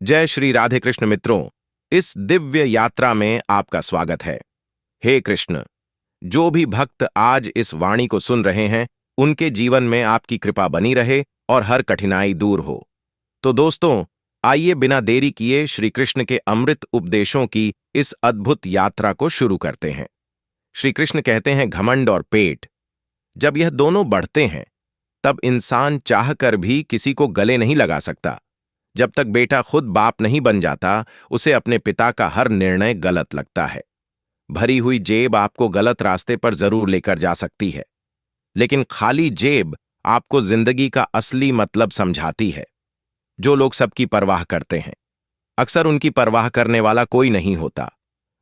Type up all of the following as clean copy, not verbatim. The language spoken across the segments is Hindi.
जय श्री राधे कृष्ण मित्रों। इस दिव्य यात्रा में आपका स्वागत है। हे कृष्ण, जो भी भक्त आज इस वाणी को सुन रहे हैं उनके जीवन में आपकी कृपा बनी रहे और हर कठिनाई दूर हो। तो दोस्तों, आइए बिना देरी किए श्री कृष्ण के अमृत उपदेशों की इस अद्भुत यात्रा को शुरू करते हैं। श्री कृष्ण कहते हैं, घमंड और पेट जब यह दोनों बढ़ते हैं तब इंसान चाहकर भी किसी को गले नहीं लगा सकता। जब तक बेटा खुद बाप नहीं बन जाता, उसे अपने पिता का हर निर्णय गलत लगता है। भरी हुई जेब आपको गलत रास्ते पर जरूर लेकर जा सकती है, लेकिन खाली जेब आपको जिंदगी का असली मतलब समझाती है। जो लोग सबकी परवाह करते हैं, अक्सर उनकी परवाह करने वाला कोई नहीं होता।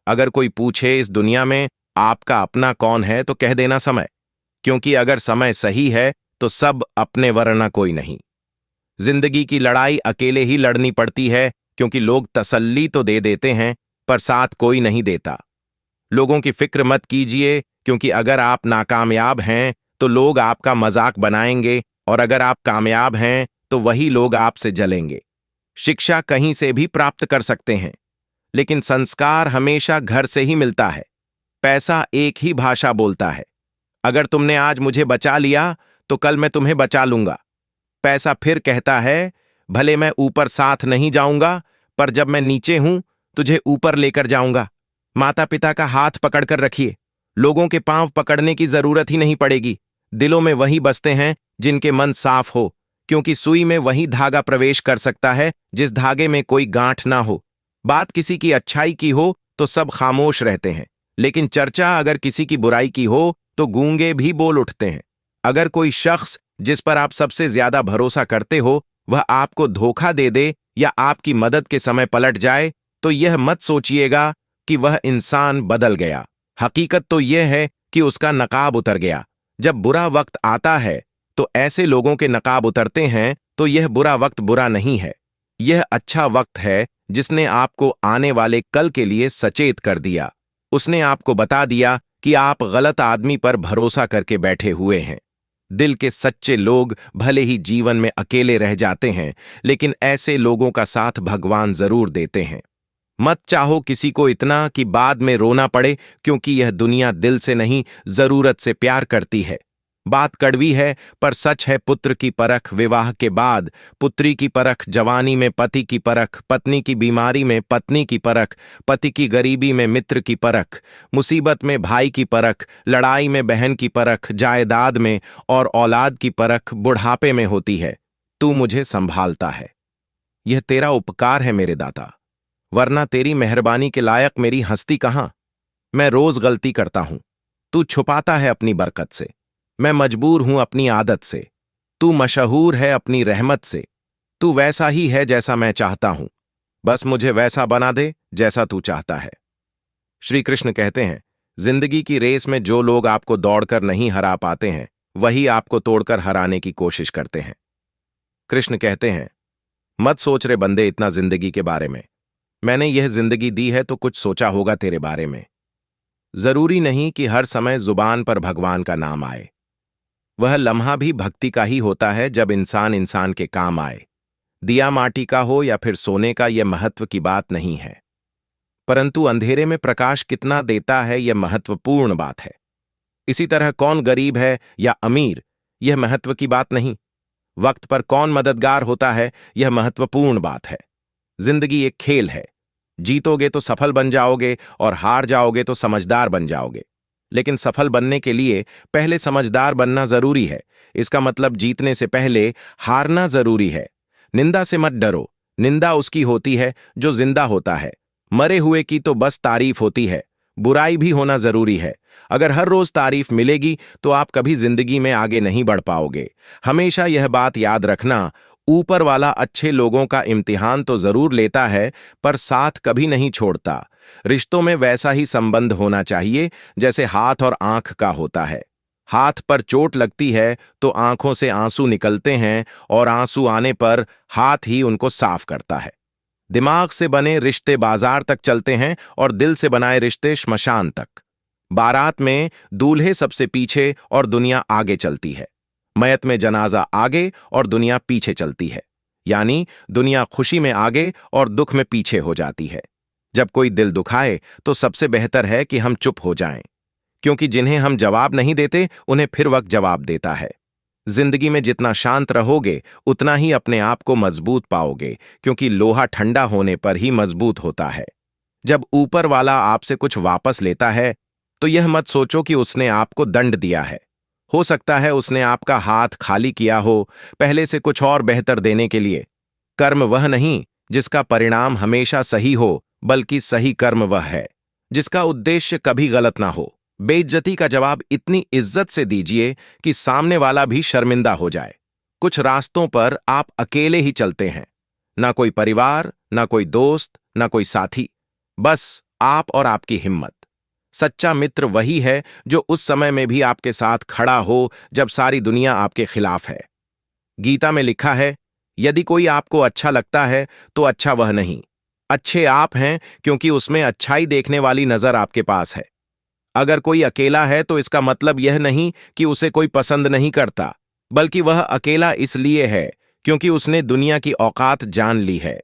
अगर कोई पूछे इस दुनिया में आपका अपना कौन है, तो कह देना समय, क्योंकि अगर समय सही है तो सब अपने वरना कोई नहीं। जिंदगी की लड़ाई अकेले ही लड़नी पड़ती है, क्योंकि लोग तसल्ली तो दे देते हैं पर साथ कोई नहीं देता। लोगों की फिक्र मत कीजिए, क्योंकि अगर आप नाकामयाब हैं तो लोग आपका मजाक बनाएंगे, और अगर आप कामयाब हैं तो वही लोग आपसे जलेंगे। शिक्षा कहीं से भी प्राप्त कर सकते हैं, लेकिन संस्कार हमेशा घर से ही मिलता है। पैसा एक ही भाषा बोलता है। अगर तुमने आज मुझे बचा लिया तो कल मैं तुम्हें बचा लूंगा। पैसा फिर कहता है, भले मैं ऊपर साथ नहीं जाऊंगा, पर जब मैं नीचे हूं तुझे ऊपर लेकर जाऊंगा। माता पिता का हाथ पकड़कर रखिए, लोगों के पांव पकड़ने की जरूरत ही नहीं पड़ेगी। दिलों में वही बसते हैं जिनके मन साफ हो, क्योंकि सुई में वही धागा प्रवेश कर सकता है जिस धागे में कोई गांठ ना हो। बात किसी की अच्छाई की हो तो सब खामोश रहते हैं, लेकिन चर्चा अगर किसी की बुराई की हो तो गूंगे भी बोल उठते हैं। अगर कोई शख्स जिस पर आप सबसे ज्यादा भरोसा करते हो वह आपको धोखा दे दे या आपकी मदद के समय पलट जाए, तो यह मत सोचिएगा कि वह इंसान बदल गया। हकीकत तो यह है कि उसका नकाब उतर गया। जब बुरा वक्त आता है तो ऐसे लोगों के नकाब उतरते हैं, तो यह बुरा वक्त बुरा नहीं है, यह अच्छा वक्त है जिसने आपको आने वाले कल के लिए सचेत कर दिया। उसने आपको बता दिया कि आप गलत आदमी पर भरोसा करके बैठे हुए हैं। दिल के सच्चे लोग भले ही जीवन में अकेले रह जाते हैं, लेकिन ऐसे लोगों का साथ भगवान जरूर देते हैं। मत चाहो किसी को इतना कि बाद में रोना पड़े, क्योंकि यह दुनिया दिल से नहीं जरूरत से प्यार करती है। बात कड़वी है पर सच है। पुत्र की परख विवाह के बाद, पुत्री की परख जवानी में पति की परख, पत्नी की बीमारी में पत्नी की परख, पति की गरीबी में मित्र की परख, मुसीबत में भाई की परख, लड़ाई में बहन की परख, जायदाद में और औलाद की परख बुढ़ापे में होती है। तू मुझे संभालता है, यह तेरा उपकार है मेरे दाता, वरना तेरी मेहरबानी के लायक मेरी हस्ती कहां। मैं रोज गलती करता हूं, तू छुपाता है अपनी बरकत से। मैं मजबूर हूं अपनी आदत से, तू मशहूर है अपनी रहमत से। तू वैसा ही है जैसा मैं चाहता हूं, बस मुझे वैसा बना दे जैसा तू चाहता है। श्री कृष्ण कहते हैं, जिंदगी की रेस में जो लोग आपको दौड़कर नहीं हरा पाते हैं, वही आपको तोड़कर हराने की कोशिश करते हैं। कृष्ण कहते हैं, मत सोच रे बंदे इतना जिंदगी के बारे में। मैंने यह जिंदगी दी है तो कुछ सोचा होगा तेरे बारे में। जरूरी नहीं कि हर समय जुबान पर भगवान का नाम आए। वह लम्हा भी भक्ति का ही होता है जब इंसान इंसान के काम आए। दिया माटी का हो या फिर सोने का, यह महत्व की बात नहीं है, परंतु अंधेरे में प्रकाश कितना देता है यह महत्वपूर्ण बात है। इसी तरह कौन गरीब है या अमीर, यह महत्व की बात नहीं। वक्त पर कौन मददगार होता है, यह महत्वपूर्ण बात है। जिंदगी एक खेल है, जीतोगे तो सफल बन जाओगे और हार जाओगे तो समझदार बन जाओगे। लेकिन सफल बनने के लिए पहले समझदार बनना जरूरी है। इसका मतलब जीतने से पहले हारना जरूरी है। निंदा से मत डरो, निंदा उसकी होती है जो जिंदा होता है। मरे हुए की तो बस तारीफ होती है। बुराई भी होना जरूरी है। अगर हर रोज तारीफ मिलेगी तो आप कभी जिंदगी में आगे नहीं बढ़ पाओगे। हमेशा यह बात याद रखना, ऊपर वाला अच्छे लोगों का इम्तिहान तो जरूर लेता है, पर साथ कभी नहीं छोड़ता। रिश्तों में वैसा ही संबंध होना चाहिए जैसे हाथ और आंख का होता है। हाथ पर चोट लगती है तो आंखों से आंसू निकलते हैं, और आंसू आने पर हाथ ही उनको साफ करता है। दिमाग से बने रिश्ते बाजार तक चलते हैं और दिल से बनाए रिश्ते श्मशान तक। बारात में दूल्हे सबसे पीछे और दुनिया आगे चलती है। मयत में जनाजा आगे और दुनिया पीछे चलती है। यानी दुनिया खुशी में आगे और दुख में पीछे हो जाती है। जब कोई दिल दुखाए तो सबसे बेहतर है कि हम चुप हो जाएं, क्योंकि जिन्हें हम जवाब नहीं देते उन्हें फिर वक्त जवाब देता है। जिंदगी में जितना शांत रहोगे उतना ही अपने आप को मजबूत पाओगे, क्योंकि लोहा ठंडा होने पर ही मजबूत होता है। जब ऊपर वाला आपसे कुछ वापस लेता है तो यह मत सोचो कि उसने आपको दंड दिया है। हो सकता है उसने आपका हाथ खाली किया हो, पहले से कुछ और बेहतर देने के लिए। कर्म वह नहीं जिसका परिणाम हमेशा सही हो, बल्कि सही कर्म वह है जिसका उद्देश्य कभी गलत ना हो। बेइज्जती का जवाब इतनी इज्जत से दीजिए कि सामने वाला भी शर्मिंदा हो जाए। कुछ रास्तों पर आप अकेले ही चलते हैं, ना कोई परिवार, ना कोई दोस्त, ना कोई साथी, बस आप और आपकी हिम्मत। सच्चा मित्र वही है जो उस समय में भी आपके साथ खड़ा हो जब सारी दुनिया आपके खिलाफ है। गीता में लिखा है, यदि कोई आपको अच्छा लगता है तो अच्छा वह नहीं, अच्छे आप हैं, क्योंकि उसमें अच्छाई देखने वाली नजर आपके पास है। अगर कोई अकेला है तो इसका मतलब यह नहीं कि उसे कोई पसंद नहीं करता, बल्कि वह अकेला इसलिए है क्योंकि उसने दुनिया की औकात जान ली है।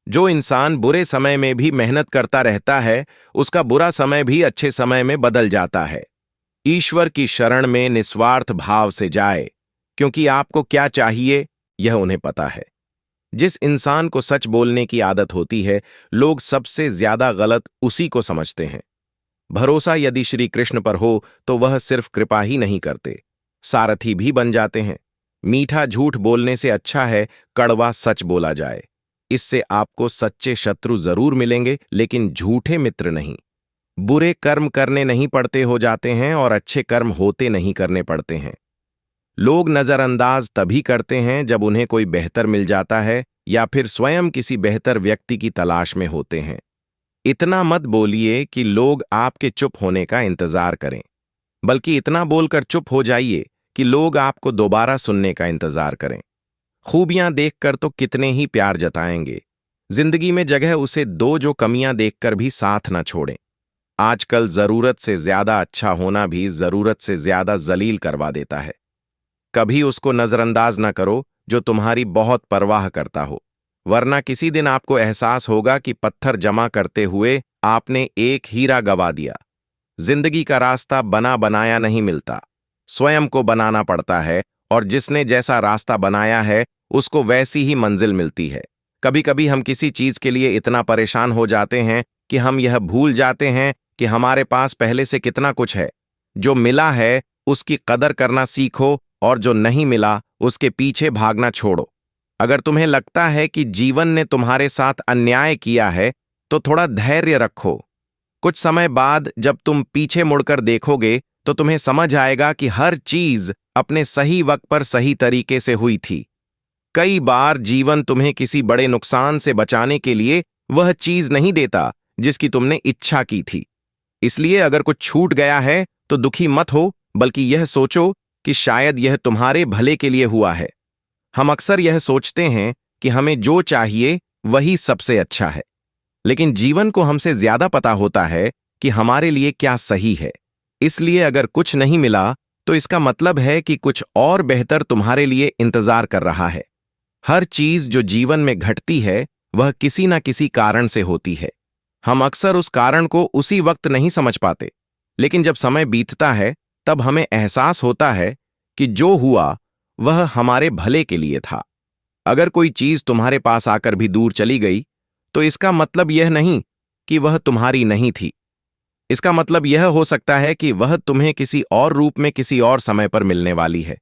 जो इंसान बुरे समय में भी मेहनत करता रहता है, उसका बुरा समय भी अच्छे समय में बदल जाता है। ईश्वर की शरण में निस्वार्थ भाव से जाए, क्योंकि आपको क्या चाहिए यह उन्हें पता है। जिस इंसान को सच बोलने की आदत होती है, लोग सबसे ज्यादा गलत उसी को समझते हैं। भरोसा यदि श्री कृष्ण पर हो तो वह सिर्फ कृपा ही नहीं करते, सारथी भी बन जाते हैं। मीठा झूठ बोलने से अच्छा है कड़वा सच बोला जाए। इससे आपको सच्चे शत्रु जरूर मिलेंगे, लेकिन झूठे मित्र नहीं। बुरे कर्म करने नहीं पड़ते हो जाते हैं और अच्छे कर्म होते नहीं करने पड़ते हैं। लोग नजरअंदाज तभी करते हैं जब उन्हें कोई बेहतर मिल जाता है या फिर स्वयं किसी बेहतर व्यक्ति की तलाश में होते हैं। इतना मत बोलिए कि लोग आपके चुप होने का इंतजार करें, बल्कि इतना बोलकर चुप हो जाइए कि लोग आपको दोबारा सुनने का इंतजार करें। खूबियां देखकर तो कितने ही प्यार जताएंगे, जिंदगी में जगह उसे दो जो कमियां देखकर भी साथ न छोड़ें। आजकल जरूरत से ज्यादा अच्छा होना भी जरूरत से ज्यादा जलील करवा देता है। कभी उसको नजरअंदाज न करो जो तुम्हारी बहुत परवाह करता हो, वरना किसी दिन आपको एहसास होगा कि पत्थर जमा करते हुए आपने एक हीरा गवा दिया। जिंदगी का रास्ता बना बनाया नहीं मिलता, स्वयं को बनाना पड़ता है, और जिसने जैसा रास्ता बनाया है उसको वैसी ही मंजिल मिलती है। कभी कभी हम किसी चीज के लिए इतना परेशान हो जाते हैं कि हम यह भूल जाते हैं कि हमारे पास पहले से कितना कुछ है। जो मिला है उसकी कदर करना सीखो, और जो नहीं मिला उसके पीछे भागना छोड़ो। अगर तुम्हें लगता है कि जीवन ने तुम्हारे साथ अन्याय किया है तो थोड़ा धैर्य रखो। कुछ समय बाद जब तुम पीछे मुड़कर देखोगे तो तुम्हें समझ आएगा कि हर चीज अपने सही वक्त पर सही तरीके से हुई थी। कई बार जीवन तुम्हें किसी बड़े नुकसान से बचाने के लिए वह चीज नहीं देता जिसकी तुमने इच्छा की थी। इसलिए अगर कुछ छूट गया है तो दुखी मत हो, बल्कि यह सोचो कि शायद यह तुम्हारे भले के लिए हुआ है। हम अक्सर यह सोचते हैं कि हमें जो चाहिए वही सबसे अच्छा है, लेकिन जीवन को हमसे ज्यादा पता होता है कि हमारे लिए क्या सही है। इसलिए अगर कुछ नहीं मिला तो इसका मतलब है कि कुछ और बेहतर तुम्हारे लिए इंतजार कर रहा है। हर चीज जो जीवन में घटती है वह किसी न किसी कारण से होती है। हम अक्सर उस कारण को उसी वक्त नहीं समझ पाते, लेकिन जब समय बीतता है तब हमें एहसास होता है कि जो हुआ वह हमारे भले के लिए था। अगर कोई चीज तुम्हारे पास आकर भी दूर चली गई तो इसका मतलब यह नहीं कि वह तुम्हारी नहीं थी। इसका मतलब यह हो सकता है कि वह तुम्हें किसी और रूप में किसी और समय पर मिलने वाली है।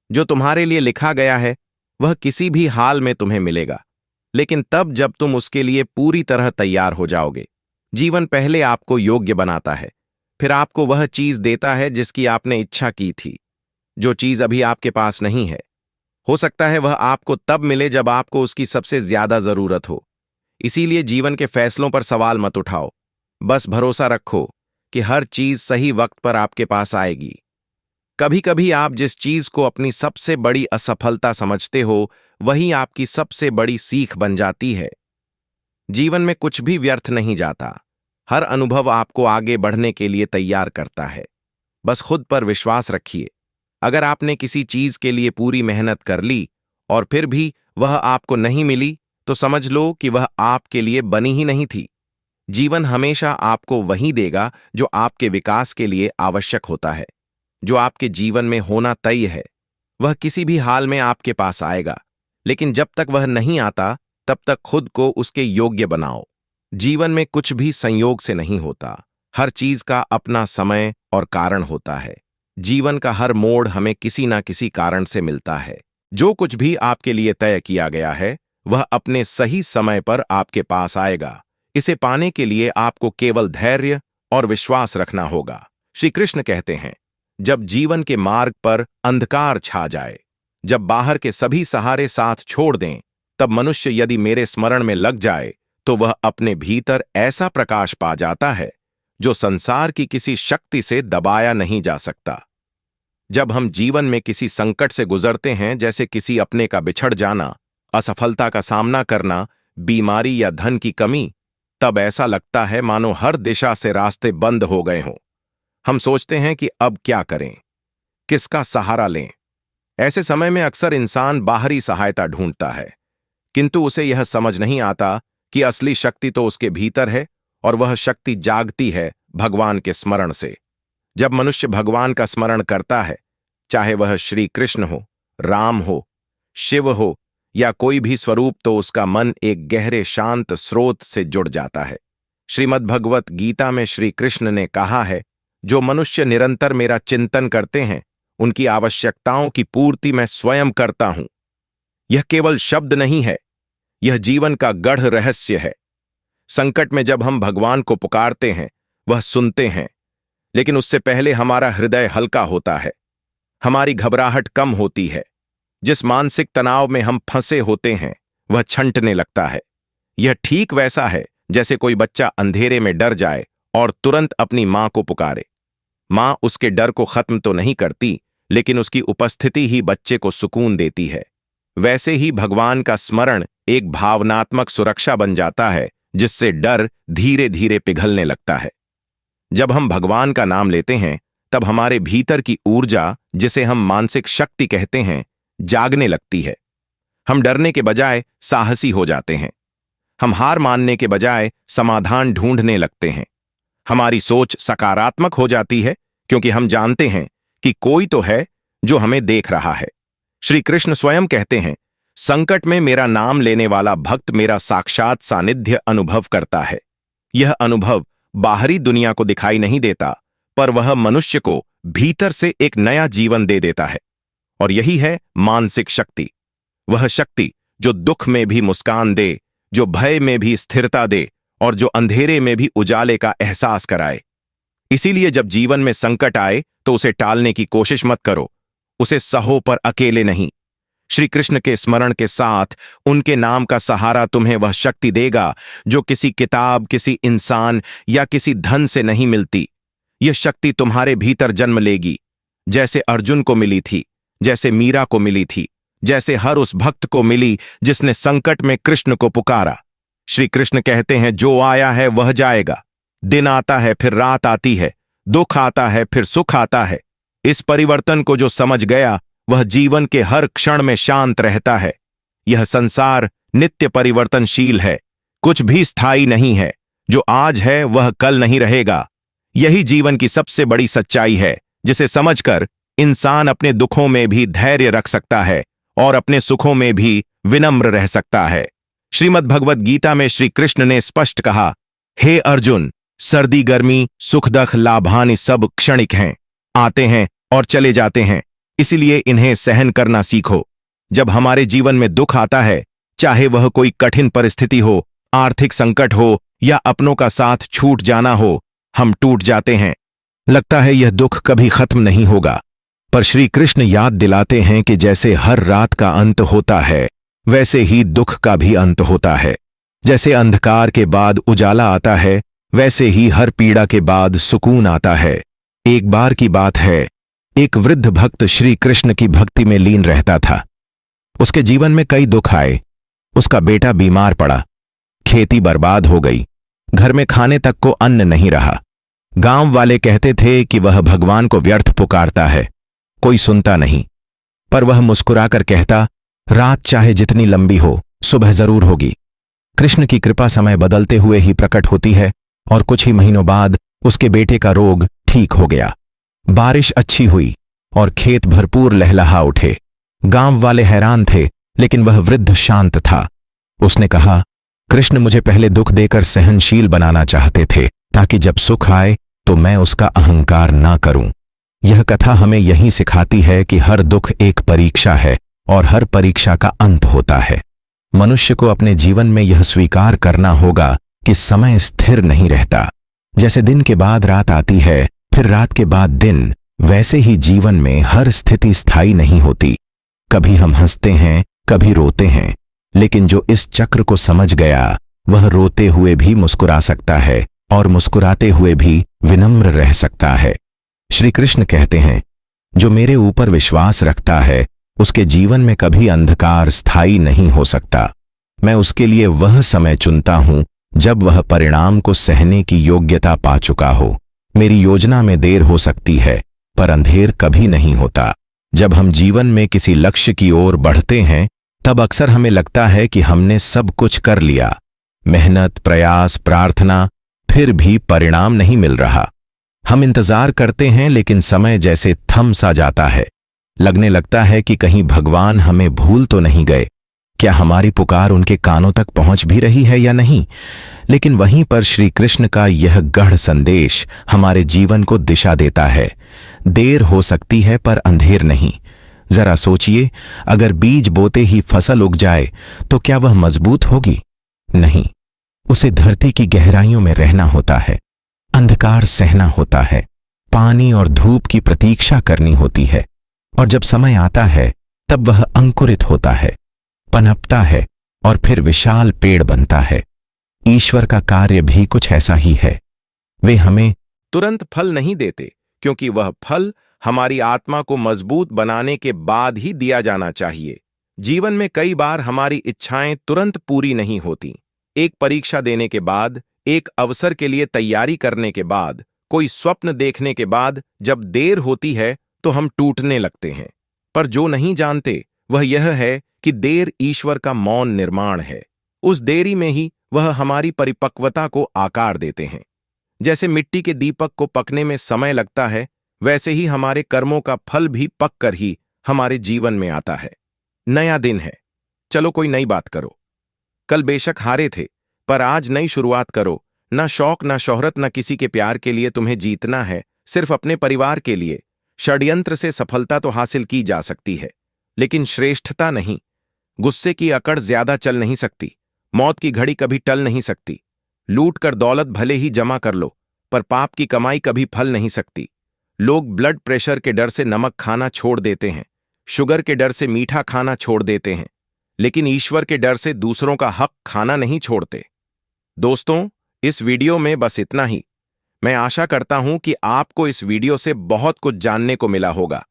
जो तुम्हारे लिए लिखा गया है वह किसी भी हाल में तुम्हें मिलेगा, लेकिन तब जब तुम उसके लिए पूरी तरह तैयार हो जाओगे। जीवन पहले आपको योग्य बनाता है, फिर आपको वह चीज देता है जिसकी आपने इच्छा की थी। जो चीज अभी आपके पास नहीं है, हो सकता है वह आपको तब मिले जब आपको उसकी सबसे ज्यादा जरूरत हो। इसीलिए जीवन के फैसलों पर सवाल मत उठाओ, बस भरोसा रखो कि हर चीज सही वक्त पर आपके पास आएगी। कभी कभी आप जिस चीज को अपनी सबसे बड़ी असफलता समझते हो वही आपकी सबसे बड़ी सीख बन जाती है। जीवन में कुछ भी व्यर्थ नहीं जाता, हर अनुभव आपको आगे बढ़ने के लिए तैयार करता है। बस खुद पर विश्वास रखिए। अगर आपने किसी चीज के लिए पूरी मेहनत कर ली और फिर भी वह आपको नहीं मिली तो समझ लो कि वह आपके लिए बनी ही नहीं थी। जीवन हमेशा आपको वही देगा जो आपके विकास के लिए आवश्यक होता है। जो आपके जीवन में होना तय है वह किसी भी हाल में आपके पास आएगा, लेकिन जब तक वह नहीं आता तब तक खुद को उसके योग्य बनाओ। जीवन में कुछ भी संयोग से नहीं होता, हर चीज का अपना समय और कारण होता है। जीवन का हर मोड़ हमें किसी ना किसी कारण से मिलता है। जो कुछ भी आपके लिए तय किया गया है वह अपने सही समय पर आपके पास आएगा। इसे पाने के लिए आपको केवल धैर्य और विश्वास रखना होगा। श्री कृष्ण कहते हैं, जब जीवन के मार्ग पर अंधकार छा जाए, जब बाहर के सभी सहारे साथ छोड़ दें, तब मनुष्य यदि मेरे स्मरण में लग जाए तो वह अपने भीतर ऐसा प्रकाश पा जाता है जो संसार की किसी शक्ति से दबाया नहीं जा सकता। जब हम जीवन में किसी संकट से गुजरते हैं, जैसे किसी अपने का बिछड़ जाना, असफलता का सामना करना, बीमारी या धन की कमी, तब ऐसा लगता है मानो हर दिशा से रास्ते बंद हो गए हों। हम सोचते हैं कि अब क्या करें, किसका सहारा लें। ऐसे समय में अक्सर इंसान बाहरी सहायता ढूंढता है, किंतु उसे यह समझ नहीं आता कि असली शक्ति तो उसके भीतर है और वह शक्ति जागती है भगवान के स्मरण से। जब मनुष्य भगवान का स्मरण करता है, चाहे वह श्री कृष्ण हो, राम हो, शिव हो या कोई भी स्वरूप, तो उसका मन एक गहरे शांत स्रोत से जुड़ जाता है। श्रीमद् भगवत गीता में श्री कृष्ण ने कहा है, जो मनुष्य निरंतर मेरा चिंतन करते हैं उनकी आवश्यकताओं की पूर्ति मैं स्वयं करता हूं। यह केवल शब्द नहीं है, यह जीवन का गढ़ रहस्य है। संकट में जब हम भगवान को पुकारते हैं वह सुनते हैं, लेकिन उससे पहले हमारा हृदय हल्का होता है, हमारी घबराहट कम होती है। जिस मानसिक तनाव में हम फंसे होते हैं वह छंटने लगता है। यह ठीक वैसा है जैसे कोई बच्चा अंधेरे में डर जाए और तुरंत अपनी मां को पुकारे। मां उसके डर को खत्म तो नहीं करती, लेकिन उसकी उपस्थिति ही बच्चे को सुकून देती है। वैसे ही भगवान का स्मरण एक भावनात्मक सुरक्षा बन जाता है, जिससे डर धीरे धीरे पिघलने लगता है। जब हम भगवान का नाम लेते हैं तब हमारे भीतर की ऊर्जा, जिसे हम मानसिक शक्ति कहते हैं, जागने लगती है। हम डरने के बजाय साहसी हो जाते हैं। हम हार मानने के बजाय समाधान ढूंढने लगते हैं। हमारी सोच सकारात्मक हो जाती है क्योंकि हम जानते हैं कि कोई तो है जो हमें देख रहा है। श्री कृष्ण स्वयं कहते हैं, संकट में मेरा नाम लेने वाला भक्त मेरा साक्षात सानिध्य अनुभव करता है। यह अनुभव बाहरी दुनिया को दिखाई नहीं देता, पर वह मनुष्य को भीतर से एक नया जीवन दे देता है। और यही है मानसिक शक्ति, वह शक्ति जो दुख में भी मुस्कान दे, जो भय में भी स्थिरता दे और जो अंधेरे में भी उजाले का एहसास कराए। इसीलिए जब जीवन में संकट आए तो उसे टालने की कोशिश मत करो, उसे सहो, पर अकेले नहीं। श्री कृष्ण के स्मरण के साथ उनके नाम का सहारा तुम्हें वह शक्ति देगा जो किसी किताब, किसी इंसान या किसी धन से नहीं मिलती। यह शक्ति तुम्हारे भीतर जन्म लेगी, जैसे अर्जुन को मिली थी, जैसे मीरा को मिली थी, जैसे हर उस भक्त को मिली जिसने संकट में कृष्ण को पुकारा। श्री कृष्ण कहते हैं, जो आया है वह जाएगा। दिन आता है फिर रात आती है, दुख आता है फिर सुख आता है। इस परिवर्तन को जो समझ गया वह जीवन के हर क्षण में शांत रहता है। यह संसार नित्य परिवर्तनशील है, कुछ भी स्थायी नहीं है। जो आज है वह कल नहीं रहेगा। यही जीवन की सबसे बड़ी सच्चाई है, जिसे समझकर इंसान अपने दुखों में भी धैर्य रख सकता है और अपने सुखों में भी विनम्र रह सकता है। श्रीमद् भगवत गीता में श्री कृष्ण ने स्पष्ट कहा, हे अर्जुन, सर्दी गर्मी सुख दुख लाभानि सब क्षणिक हैं, आते हैं और चले जाते हैं, इसलिए इन्हें सहन करना सीखो। जब हमारे जीवन में दुख आता है, चाहे वह कोई कठिन परिस्थिति हो, आर्थिक संकट हो या अपनों का साथ छूट जाना हो, हम टूट जाते हैं। लगता है यह दुख कभी खत्म नहीं होगा, पर श्री कृष्ण याद दिलाते हैं कि जैसे हर रात का अंत होता है, वैसे ही दुख का भी अंत होता है। जैसे अंधकार के बाद उजाला आता है, वैसे ही हर पीड़ा के बाद सुकून आता है। एक बार की बात है, एक वृद्ध भक्त श्री कृष्ण की भक्ति में लीन रहता था। उसके जीवन में कई दुख आए। उसका बेटा बीमार पड़ा, खेती बर्बाद हो गई, घर में खाने तक को अन्न नहीं रहा। गांव वाले कहते थे कि वह भगवान को व्यर्थ पुकारता है, कोई सुनता नहीं। पर वह मुस्कुराकर कहता, रात चाहे जितनी लंबी हो, सुबह जरूर होगी। कृष्ण की कृपा समय बदलते हुए ही प्रकट होती है और कुछ ही महीनों बाद उसके बेटे का रोग ठीक हो गया। बारिश अच्छी हुई और खेत भरपूर लहलहा उठे। गांव वाले हैरान थे, लेकिन वह वृद्ध शांत था। उसने कहा, कृष्ण मुझे पहले दुख देकर सहनशील बनाना चाहते थे, ताकि जब सुख आए तो मैं उसका अहंकार ना करूं। यह कथा हमें यही सिखाती है कि हर दुख एक परीक्षा है और हर परीक्षा का अंत होता है। मनुष्य को अपने जीवन में यह स्वीकार करना होगा कि समय स्थिर नहीं रहता। जैसे दिन के बाद रात आती है, फिर रात के बाद दिन, वैसे ही जीवन में हर स्थिति स्थायी नहीं होती। कभी हम हंसते हैं, कभी रोते हैं, लेकिन जो इस चक्र को समझ गया वह रोते हुए भी मुस्कुरा सकता है और मुस्कुराते हुए भी विनम्र रह सकता है। श्री कृष्ण कहते हैं, जो मेरे ऊपर विश्वास रखता है उसके जीवन में कभी अंधकार स्थायी नहीं हो सकता। मैं उसके लिए वह समय चुनता हूं जब वह परिणाम को सहने की योग्यता पा चुका हो। मेरी योजना में देर हो सकती है, पर अंधेर कभी नहीं होता। जब हम जीवन में किसी लक्ष्य की ओर बढ़ते हैं, तब अक्सर हमें लगता है कि हमने सब कुछ कर लिया। मेहनत, प्रयास, प्रार्थना, फिर भी परिणाम नहीं मिल रहा। हम इंतजार करते हैं, लेकिन समय जैसे थम सा जाता है। लगने लगता है कि कहीं भगवान हमें भूल तो नहीं गए। क्या हमारी पुकार उनके कानों तक पहुंच भी रही है या नहीं? लेकिन वहीं पर श्री कृष्ण का यह गढ़ संदेश हमारे जीवन को दिशा देता है। देर हो सकती है, पर अंधेर नहीं। जरा सोचिए, अगर बीज बोते ही फसल उग जाए तो क्या वह मजबूत होगी? नहीं, उसे धरती की गहराइयों में रहना होता है, अंधकार सहना होता है, पानी और धूप की प्रतीक्षा करनी होती है। और जब समय आता है तब वह अंकुरित होता है, पनपता है और फिर विशाल पेड़ बनता है। ईश्वर का कार्य भी कुछ ऐसा ही है। वे हमें तुरंत फल नहीं देते, क्योंकि वह फल हमारी आत्मा को मजबूत बनाने के बाद ही दिया जाना चाहिए। जीवन में कई बार हमारी इच्छाएं तुरंत पूरी नहीं होती। एक परीक्षा देने के बाद, एक अवसर के लिए तैयारी करने के बाद, कोई स्वप्न देखने के बाद जब देर होती है तो हम टूटने लगते हैं। पर जो नहीं जानते वह यह है कि देर ईश्वर का मौन निर्माण है। उस देरी में ही वह हमारी परिपक्वता को आकार देते हैं। जैसे मिट्टी के दीपक को पकने में समय लगता है, वैसे ही हमारे कर्मों का फल भी पक कर ही हमारे जीवन में आता है। नया दिन है, चलो कोई नई बात करो। कल बेशक हारे थे, पर आज नई शुरुआत करो। ना शौक, ना शोहरत, ना किसी के प्यार के लिए तुम्हें जीतना है, सिर्फ अपने परिवार के लिए। षड्यंत्र से सफलता तो हासिल की जा सकती है, लेकिन श्रेष्ठता नहीं। गुस्से की अकड़ ज्यादा चल नहीं सकती। मौत की घड़ी कभी टल नहीं सकती। लूट कर दौलत भले ही जमा कर लो, पर पाप की कमाई कभी फल नहीं सकती। लोग ब्लड प्रेशर के डर से नमक खाना छोड़ देते हैं, शुगर के डर से मीठा खाना छोड़ देते हैं, लेकिन ईश्वर के डर से दूसरों का हक खाना नहीं छोड़ते। दोस्तों, इस वीडियो में बस इतना ही। मैं आशा करता हूं कि आपको इस वीडियो से बहुत कुछ जानने को मिला होगा।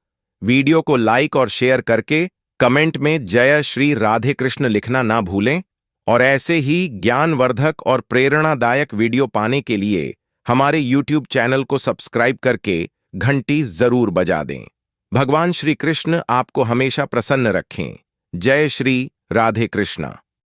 वीडियो को लाइक और शेयर करके कमेंट में जय श्री राधे कृष्ण लिखना ना भूलें, और ऐसे ही ज्ञानवर्धक और प्रेरणादायक वीडियो पाने के लिए हमारे YouTube चैनल को सब्सक्राइब करके घंटी जरूर बजा दें। भगवान श्री कृष्ण आपको हमेशा प्रसन्न रखें। जय श्री राधे कृष्णा।